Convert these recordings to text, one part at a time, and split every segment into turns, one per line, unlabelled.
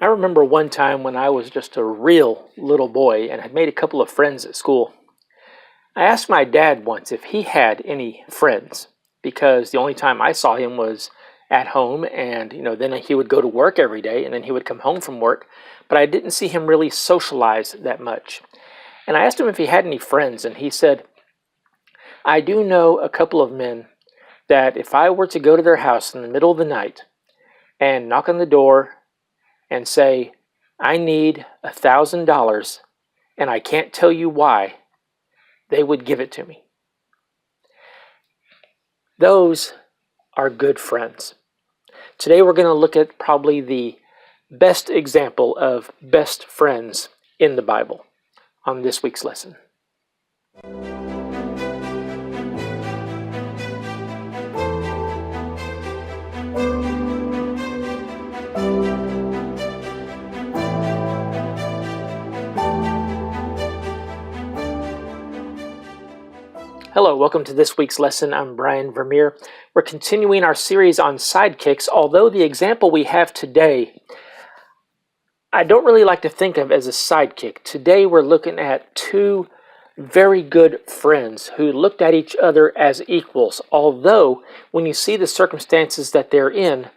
I remember one time when I was just a real little boy and had made a couple of friends at school. I asked my dad once if he had any friends because the only time I saw him was at home, and then he would go to work every day and then he would come home from work, but I didn't see him really socialize that much. And I asked him if he had any friends, and he said, "I do know a couple of men that if I were to go to their house in the middle of the night and knock on the door and say, 'I need $1,000 and I can't tell you why,' they would give it to me." Those are good friends. Today we're going to look at probably the best example of best friends in the Bible on this week's lesson. Hello, welcome to this week's lesson. I'm Brian Vermeer. We're continuing our series on sidekicks, although the example we have today, I don't really like to think of as a sidekick. Today we're looking at two very good friends who looked at each other as equals, although when you see the circumstances that they're in,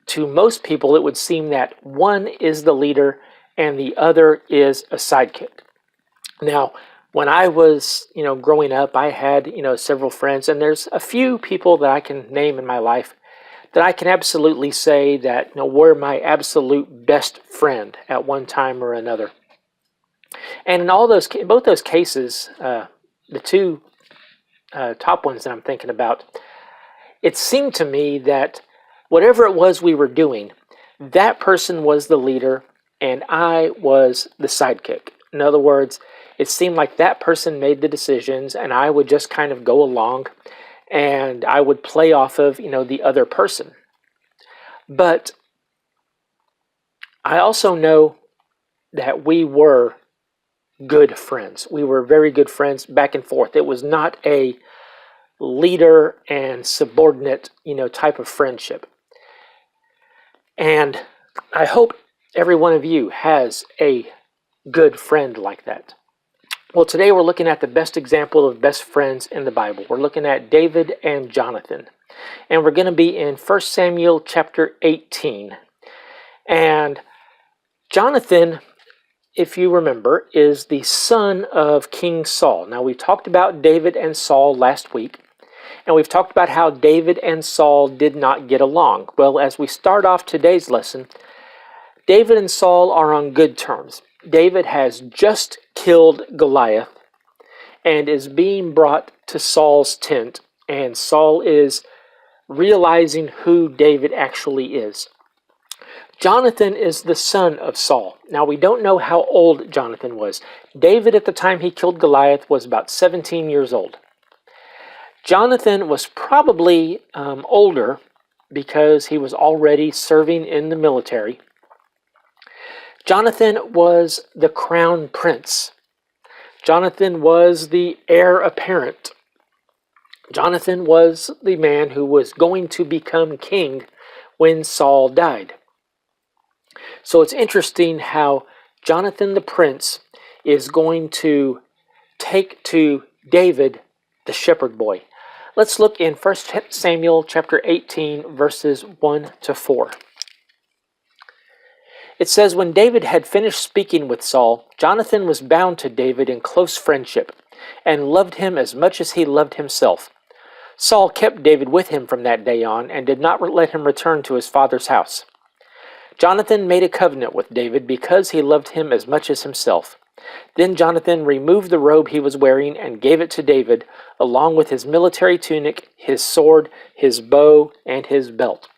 to most people it would seem that one is the leader and the other is a sidekick. Now, when I was, growing up, I had, several friends, and there's a few people that I can name in my life that I can absolutely say that, were my absolute best friend at one time or another. And in both those cases, the two top ones that I'm thinking about, it seemed to me that whatever it was we were doing, that person was the leader and I was the sidekick. In other words, it seemed like that person made the decisions and I would just kind of go along and I would play off of, the other person. But I also know that we were good friends. We were very good friends back and forth. It was not a leader and subordinate, type of friendship. And I hope every one of you has a good friend like that. Well, today we're looking at the best example of best friends in the Bible. We're looking at David and Jonathan. And we're going to be in 1 Samuel chapter 18. And Jonathan, if you remember, is the son of King Saul. Now, we talked about David and Saul last week. And we've talked about how David and Saul did not get along. Well, as we start off today's lesson, David and Saul are on good terms. David has just killed Goliath and is being brought to Saul's tent, and Saul is realizing who David actually is. Jonathan is the son of Saul. Now, we don't know how old Jonathan was. David, at the time he killed Goliath, was about 17 years old. Jonathan was probably older because he was already serving in the military. Jonathan was the crown prince. Jonathan was the heir apparent. Jonathan was the man who was going to become king when Saul died. So it's interesting how Jonathan the prince is going to take to David the shepherd boy. Let's look in 1 Samuel chapter 18, verses 1 to 4. It says, "When David had finished speaking with Saul, Jonathan was bound to David in close friendship, and loved him as much as he loved himself. Saul kept David with him from that day on, and did not let him return to his father's house. Jonathan made a covenant with David because he loved him as much as himself. Then Jonathan removed the robe he was wearing and gave it to David, along with his military tunic, his sword, his bow, and his belt."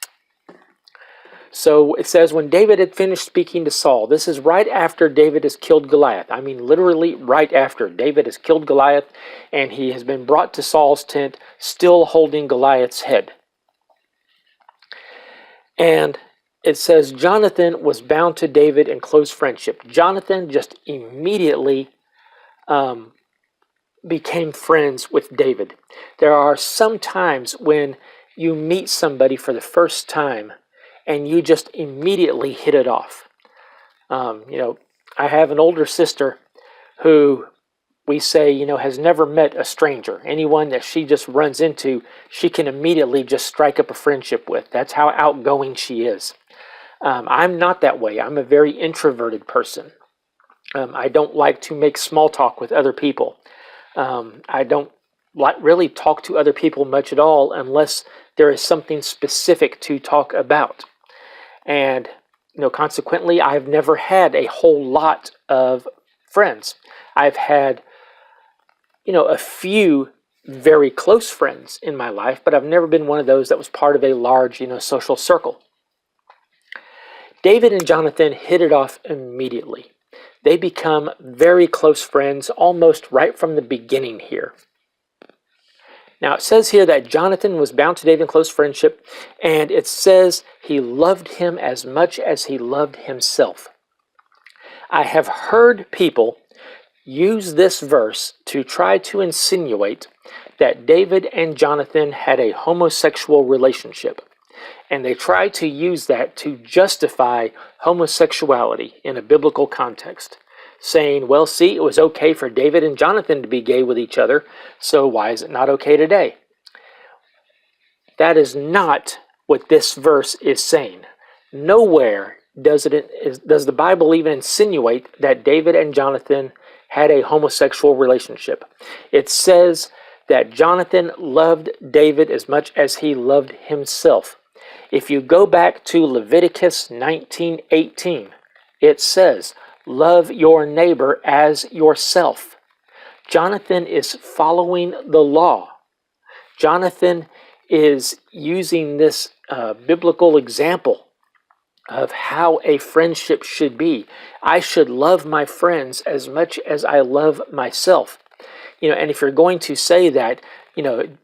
So it says, when David had finished speaking to Saul, this is right after David has killed Goliath. I mean, literally right after. David has killed Goliath, and he has been brought to Saul's tent, still holding Goliath's head. And it says, Jonathan was bound to David in close friendship. Jonathan just immediately became friends with David. There are some times when you meet somebody for the first time, and you just immediately hit it off. You know, I have an older sister who we say, has never met a stranger. Anyone that she just runs into, she can immediately just strike up a friendship with. That's how outgoing she is. I'm not that way. I'm a very introverted person. I don't like to make small talk with other people. I don't really talk to other people much at all unless there is something specific to talk about. And, consequently, I've never had a whole lot of friends. I've had, a few very close friends in my life, but I've never been one of those that was part of a large, social circle. David and Jonathan hit it off immediately. They become very close friends almost right from the beginning here. Now it says here that Jonathan was bound to David in close friendship, and it says he loved him as much as he loved himself. I have heard people use this verse to try to insinuate that David and Jonathan had a homosexual relationship. And they try to use that to justify homosexuality in a biblical context, saying, well, see, it was okay for David and Jonathan to be gay with each other, so why is it not okay today? That is not what this verse is saying. Nowhere does the Bible even insinuate that David and Jonathan had a homosexual relationship. It says that Jonathan loved David as much as he loved himself. If you go back to Leviticus 19:18, it says, love your neighbor as yourself. Jonathan is following the law. Jonathan is using this biblical example of how a friendship should be. I should love my friends as much as I love myself. And if you're going to say that,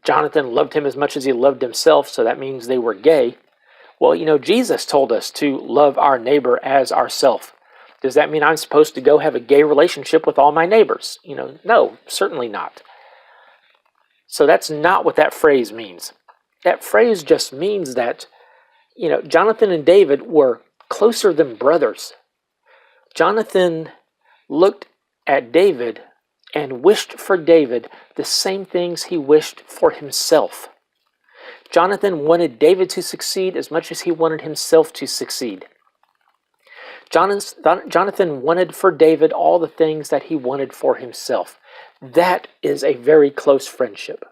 Jonathan loved him as much as he loved himself, so that means they were gay. Well, Jesus told us to love our neighbor as ourself. Does that mean I'm supposed to go have a gay relationship with all my neighbors? No, certainly not. So that's not what that phrase means. That phrase just means that, Jonathan and David were closer than brothers. Jonathan looked at David and wished for David the same things he wished for himself. Jonathan wanted David to succeed as much as he wanted himself to succeed. Jonathan wanted for David all the things that he wanted for himself. That is a very close friendship.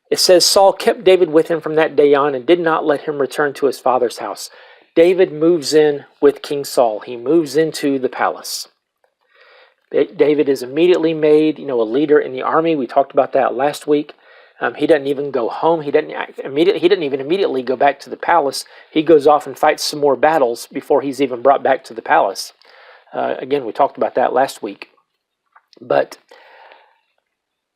It says Saul kept David with him from that day on and did not let him return to his father's house. David moves in with King Saul. He moves into the palace. David is immediately made, a leader in the army. We talked about that last week. He doesn't even go home. He doesn't even immediately go back to the palace. He goes off and fights some more battles before he's even brought back to the palace. Again, we talked about that last week. But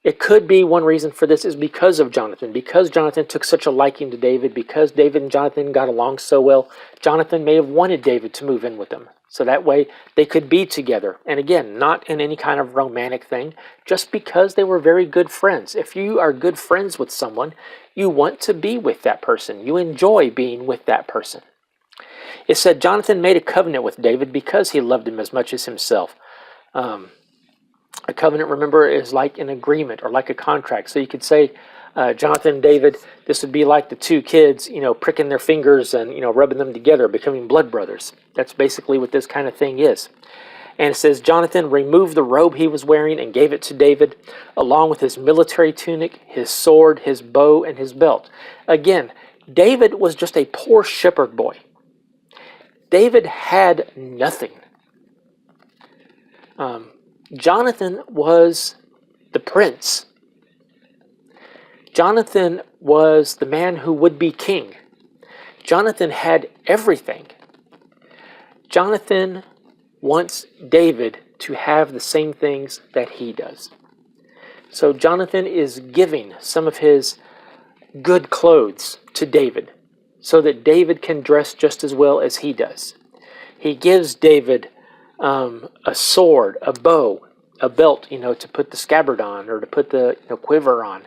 it could be one reason for this is because of Jonathan. Because Jonathan took such a liking to David, because David and Jonathan got along so well, Jonathan may have wanted David to move in with him. So that way they could be together. And again, not in any kind of romantic thing, just because they were very good friends. If you are good friends with someone, you want to be with that person. You enjoy being with that person. It said Jonathan made a covenant with David because he loved him as much as himself. A covenant, remember, is like an agreement or like a contract. So you could say, Jonathan and David, this would be like the two kids, pricking their fingers and, rubbing them together, becoming blood brothers. That's basically what this kind of thing is. And it says, Jonathan removed the robe he was wearing and gave it to David, along with his military tunic, his sword, his bow, and his belt. Again, David was just a poor shepherd boy. David had nothing. Jonathan was the prince. Jonathan was the man who would be king. Jonathan had everything. Jonathan wants David to have the same things that he does. So Jonathan is giving some of his good clothes to David so that David can dress just as well as he does. He gives David a sword, a bow, a belt, to put the scabbard on or to put the quiver on.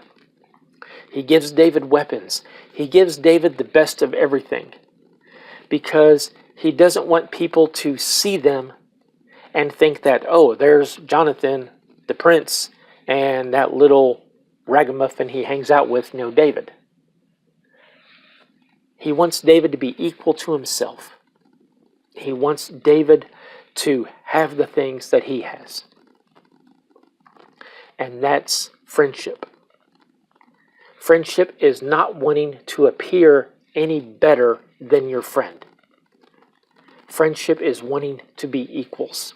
He gives David weapons. He gives David the best of everything because He doesn't want people to see them and think that, oh, there's Jonathan, the prince, and that little ragamuffin he hangs out with, David. He wants David to be equal to himself. He wants David to have the things that he has. And that's friendship. Friendship is not wanting to appear any better than your friend. Friendship is wanting to be equals.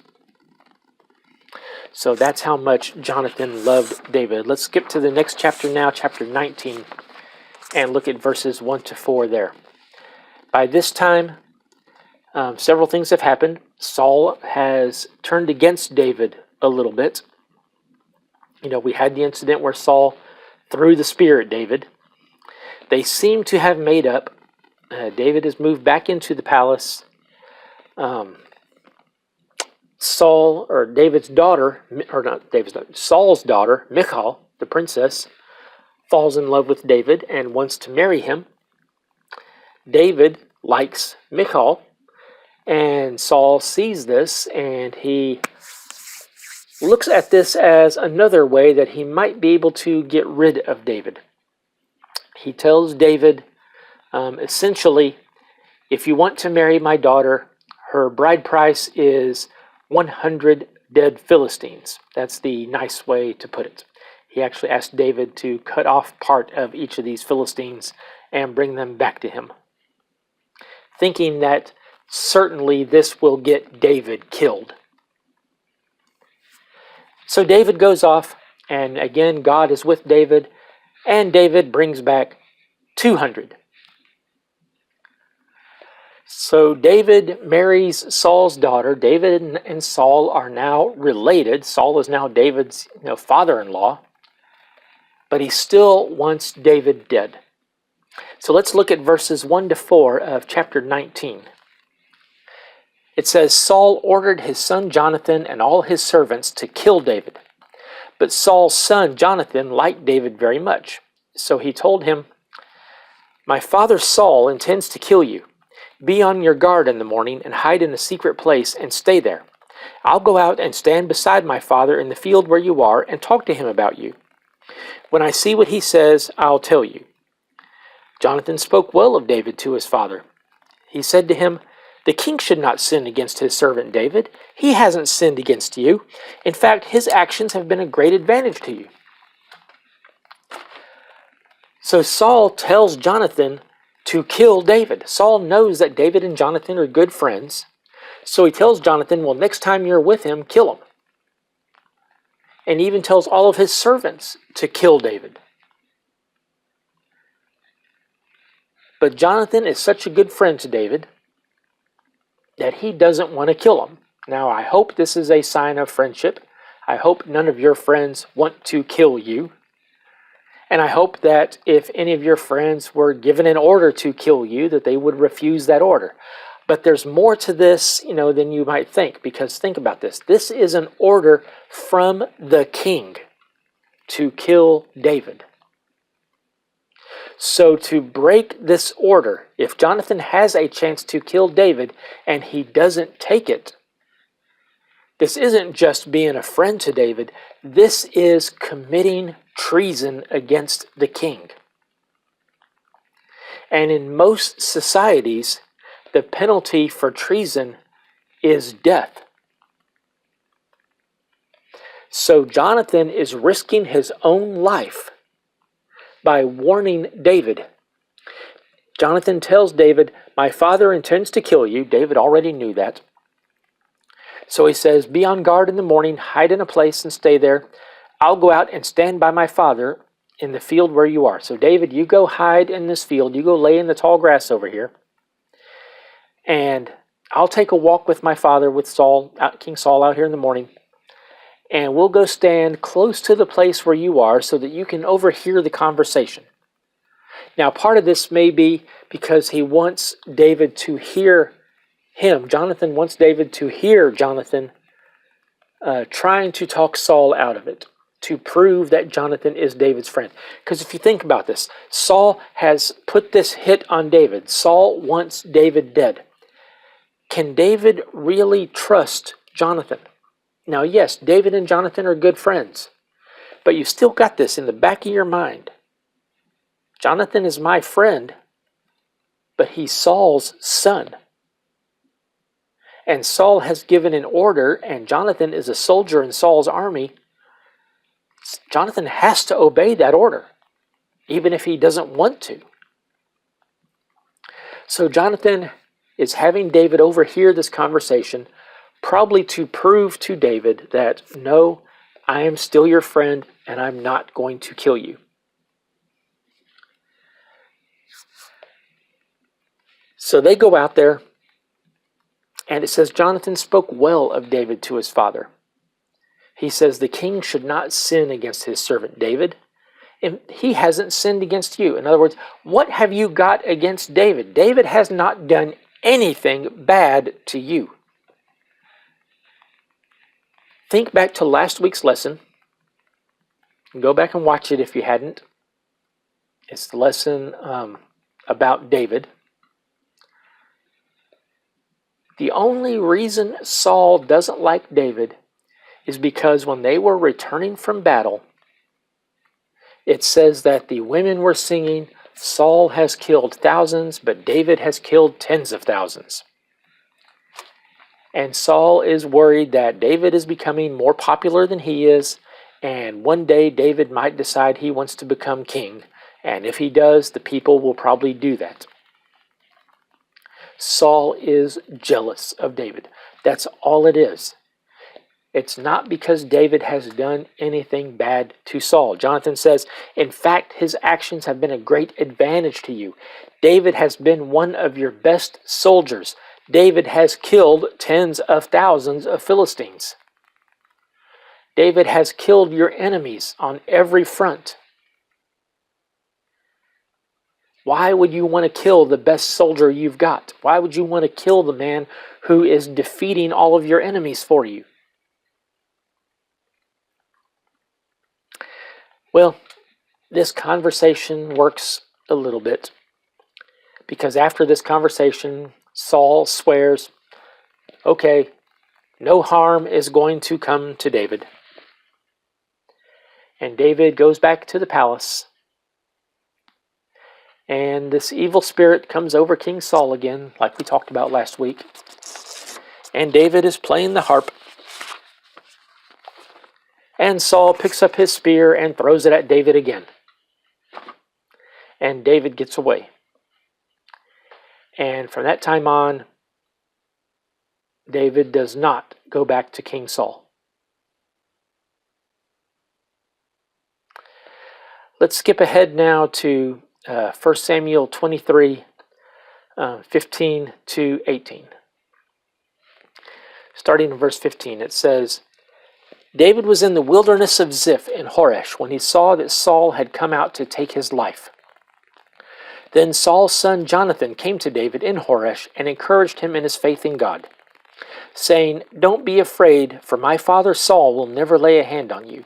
So that's how much Jonathan loved David. Let's skip to the next chapter now, chapter 19, and look at verses 1 to 4 there. By this time, several things have happened. Saul has turned against David a little bit. We had the incident where Saul threw the spear at David. They seem to have made up. David has moved back into the palace. Saul's daughter, Michal, the princess, falls in love with David and wants to marry him. David likes Michal, and Saul sees this, and he looks at this as another way that he might be able to get rid of David. He tells David, essentially, if you want to marry my daughter, her bride price is 100 dead Philistines. That's the nice way to put it. He actually asked David to cut off part of each of these Philistines and bring them back to him, thinking that certainly this will get David killed. So David goes off, and again, God is with David, and David brings back 200. So David marries Saul's daughter. David and Saul are now related. Saul is now David's father-in-law, but he still wants David dead. So let's look at verses 1 to 4 of chapter 19. It says, Saul ordered his son Jonathan and all his servants to kill David. But Saul's son Jonathan liked David very much. So he told him, my father Saul intends to kill you. Be on your guard in the morning and hide in a secret place and stay there. I'll go out and stand beside my father in the field where you are and talk to him about you. When I see what he says, I'll tell you. Jonathan spoke well of David to his father. He said to him, the king should not sin against his servant David. He hasn't sinned against you. In fact, his actions have been a great advantage to you. So Saul tells Jonathan to kill David. Saul knows that David and Jonathan are good friends. So he tells Jonathan, well, next time you're with him, kill him. And he even tells all of his servants to kill David. But Jonathan is such a good friend to David that he doesn't want to kill him. Now, I hope this is a sign of friendship. I hope none of your friends want to kill you. And I hope that if any of your friends were given an order to kill you, that they would refuse that order. But there's more to this, than you might think, because think about this. This is an order from the king to kill David. So to break this order, if Jonathan has a chance to kill David and he doesn't take it, this isn't just being a friend to David. This is committing treason against the king. And in most societies, the penalty for treason is death. So Jonathan is risking his own life by warning David. Jonathan tells David, my father intends to kill you. David already knew that. So he says, be on guard in the morning, hide in a place and stay there. I'll go out and stand by my father in the field where you are. So David, you go hide in this field. You go lay in the tall grass over here. And I'll take a walk with my father, with King Saul out here in the morning. And we'll go stand close to the place where you are so that you can overhear the conversation. Now, part of this may be because he wants David to hear him. Jonathan wants David to hear Jonathan trying to talk Saul out of it, to prove that Jonathan is David's friend. Because if you think about this, Saul has put this hit on David. Saul wants David dead. Can David really trust Jonathan? Now, yes, David and Jonathan are good friends, but you still got this in the back of your mind. Jonathan is my friend, but he's Saul's son. And Saul has given an order, and Jonathan is a soldier in Saul's army. Jonathan has to obey that order, even if he doesn't want to. So Jonathan is having David overhear this conversation, probably to prove to David that, no, I am still your friend, and I'm not going to kill you. So they go out there, and it says Jonathan spoke well of David to his father. He says the king should not sin against his servant David, and he hasn't sinned against you. In other words, what have you got against David? David has not done anything bad to you. Think back to last week's lesson. Go back and watch it if you hadn't. It's the lesson about David. The only reason Saul doesn't like David is because when they were returning from battle, it says that the women were singing, Saul has killed thousands, but David has killed tens of thousands. And Saul is worried that David is becoming more popular than he is, and one day David might decide he wants to become king, and if he does, the people will probably do that. Saul is jealous of David. That's all it is. It's not because David has done anything bad to Saul. Jonathan says, in fact, his actions have been a great advantage to you. David has been one of your best soldiers. David has killed tens of thousands of Philistines. David has killed your enemies on every front. Why would you want to kill the best soldier you've got? Why would you want to kill the man who is defeating all of your enemies for you? Well, this conversation works a little bit, because after this conversation, Saul swears, okay, no harm is going to come to David. And David goes back to the palace, and this evil spirit comes over King Saul again, like we talked about last week. And David is playing the harp. And Saul picks up his spear and throws it at David again. And David gets away. And from that time on, David does not go back to King Saul. Let's skip ahead now to 1 Samuel 23, 15 to 18. Starting in verse 15, it says, David was in the wilderness of Ziph in Horesh when he saw that Saul had come out to take his life. Then Saul's son Jonathan came to David in Horesh and encouraged him in his faith in God, saying, Don't be afraid, for my father Saul will never lay a hand on you.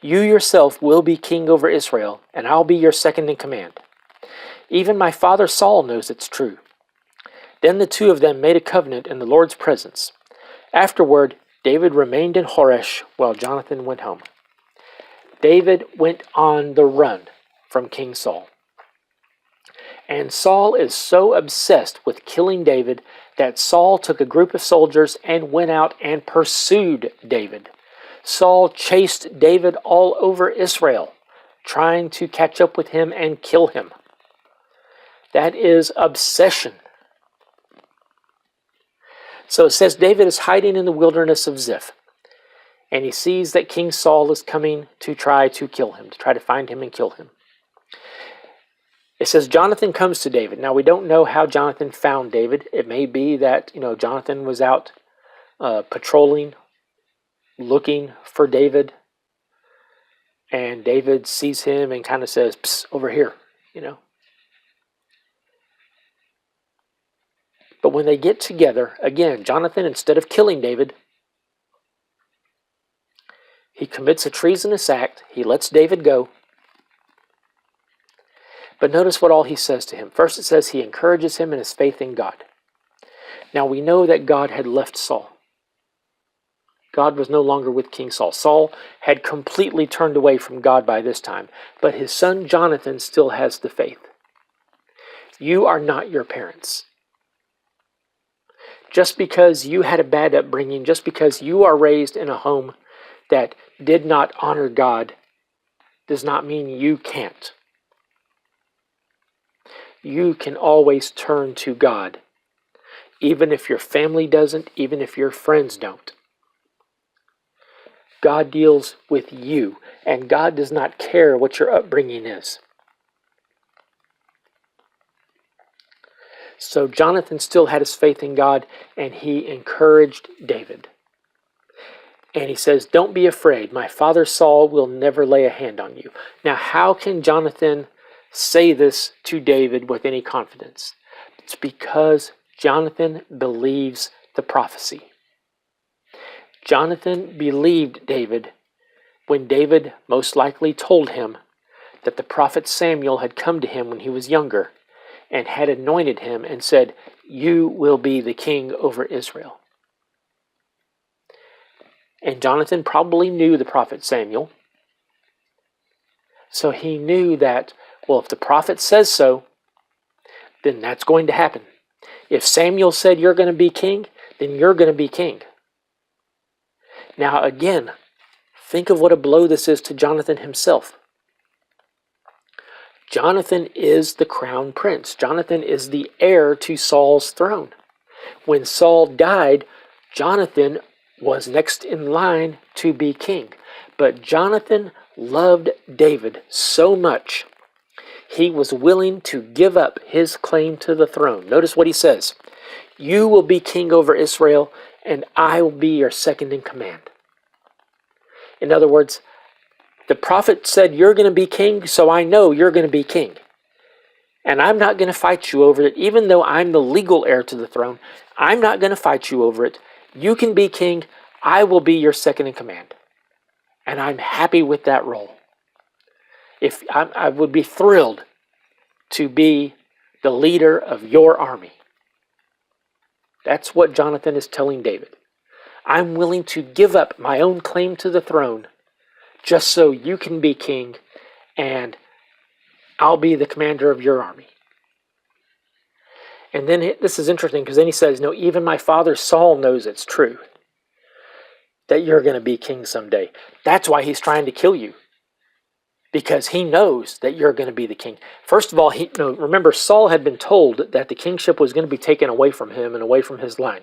You yourself will be king over Israel, and I'll be your second in command. Even my father Saul knows it's true. Then the two of them made a covenant in the Lord's presence. Afterward, David remained in Horesh while Jonathan went home. David went on the run from King Saul. And Saul is so obsessed with killing David that Saul took a group of soldiers and went out and pursued David. Saul chased David all over Israel, trying to catch up with him and kill him. That is obsession. So it says David is hiding in the wilderness of Ziph, and he sees that King Saul is coming to try to kill him, to try to find him and kill him. It says Jonathan comes to David. Now we don't know how Jonathan found David. It may be that Jonathan was out patrolling, looking for David, and David sees him and kind of says, Psst, over here, But when they get together, again, Jonathan, instead of killing David, he commits a treasonous act. He lets David go. But notice what all he says to him. First it says he encourages him in his faith in God. Now we know that God had left Saul. God was no longer with King Saul. Saul had completely turned away from God by this time, but his son Jonathan still has the faith. You are not your parents. Just because you had a bad upbringing, just because you are raised in a home that did not honor God, does not mean you can't. You can always turn to God, even if your family doesn't, even if your friends don't. God deals with you, and God does not care what your upbringing is. So Jonathan still had his faith in God, and he encouraged David. And he says, don't be afraid. My father Saul will never lay a hand on you. Now, how can Jonathan say this to David with any confidence? It's because Jonathan believes the prophecy. Jonathan believed David when David most likely told him that the prophet Samuel had come to him when he was younger and had anointed him and said, you will be the king over Israel. And Jonathan probably knew the prophet Samuel. So he knew that, well, if the prophet says so, then that's going to happen. If Samuel said you're going to be king, then you're going to be king. Now again, think of what a blow this is to Jonathan himself. Jonathan is the crown prince. Jonathan is the heir to Saul's throne. When Saul died, Jonathan was next in line to be king. But Jonathan loved David so much, he was willing to give up his claim to the throne. Notice what he says. You will be king over Israel, and I will be your second in command. In other words, the prophet said you're going to be king, so I know you're going to be king. And I'm not going to fight you over it, even though I'm the legal heir to the throne. I'm not going to fight you over it. You can be king. I will be your second in command. And I'm happy with that role. I would be thrilled to be the leader of your army. That's what Jonathan is telling David. I'm willing to give up my own claim to the throne just so you can be king and I'll be the commander of your army. And then this is interesting because then he says, no, even my father Saul knows it's true that you're going to be king someday. That's why he's trying to kill you. Because he knows that you're going to be the king. First of all, remember Saul had been told that the kingship was going to be taken away from him and away from his line.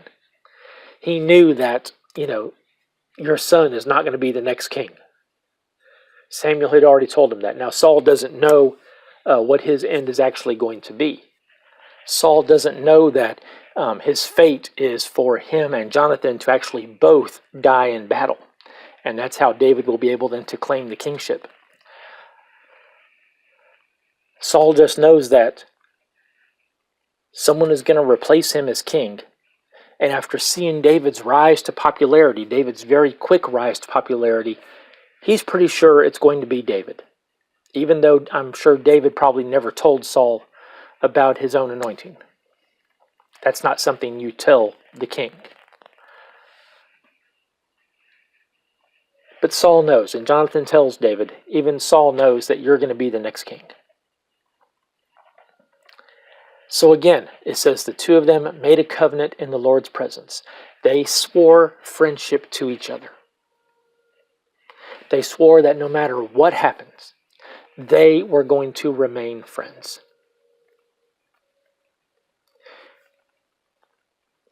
He knew that, your son is not going to be the next king. Samuel had already told him that. Now Saul doesn't know what his end is actually going to be. Saul doesn't know that his fate is for him and Jonathan to actually both die in battle. And that's how David will be able then to claim the kingship. Saul just knows that someone is going to replace him as king. And after seeing David's rise to popularity, David's very quick rise to popularity, he's pretty sure it's going to be David. Even though I'm sure David probably never told Saul about his own anointing. That's not something you tell the king. But Saul knows, and Jonathan tells David, even Saul knows that you're going to be the next king. So again, it says the two of them made a covenant in the Lord's presence. They swore friendship to each other. They swore that no matter what happens, they were going to remain friends.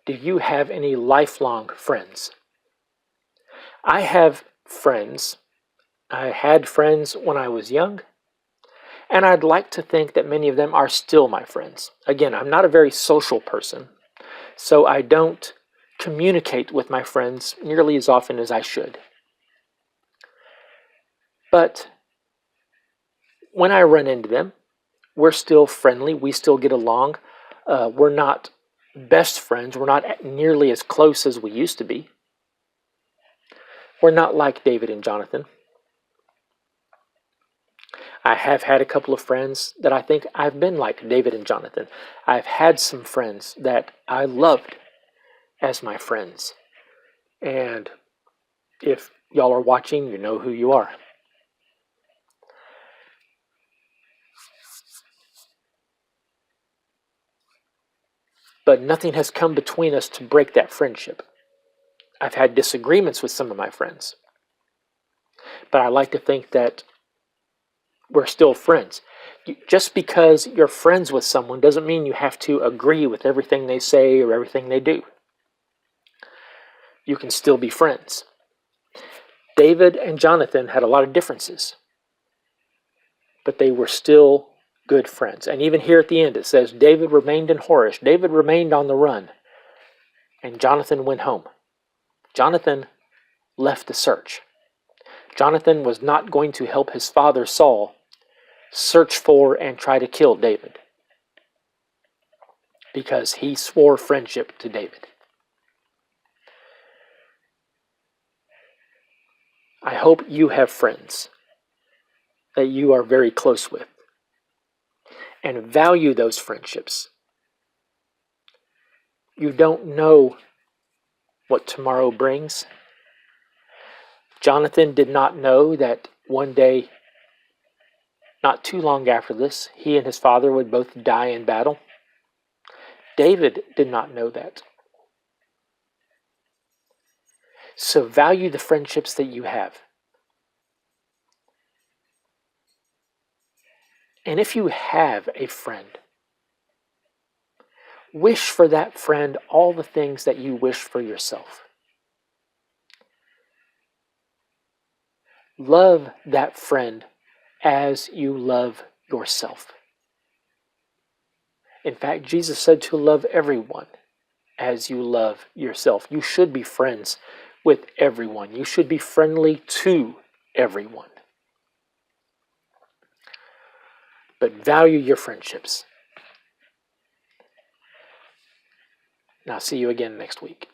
Do you have any lifelong friends? I have friends. I had friends when I was young. And I'd like to think that many of them are still my friends. Again, I'm not a very social person, so I don't communicate with my friends nearly as often as I should. But when I run into them, we're still friendly. We still get along. We're not best friends. We're not nearly as close as we used to be. We're not like David and Jonathan. I have had a couple of friends that I think I've been like David and Jonathan. I've had some friends that I loved, as my friends. And if y'all are watching, you know who you are. But nothing has come between us to break that friendship. I've had disagreements with some of my friends, but I like to think that we're still friends. Just because you're friends with someone doesn't mean you have to agree with everything they say or everything they do. You can still be friends. David and Jonathan had a lot of differences, but they were still good friends. And even here at the end it says David remained in Horish. David remained on the run, and Jonathan went home. Jonathan left the search. Jonathan was not going to help his father Saul search for and try to kill David, because he swore friendship to David. I hope you have friends that you are very close with and value those friendships. You don't know what tomorrow brings. Jonathan did not know that one day, not too long after this, he and his father would both die in battle. David did not know that. So value the friendships that you have. And if you have a friend, wish for that friend all the things that you wish for yourself. Love that friend as you love yourself. In fact, Jesus said to love everyone as you love yourself. You should be friends with everyone. You should be friendly to everyone. But value your friendships. And I'll see you again next week.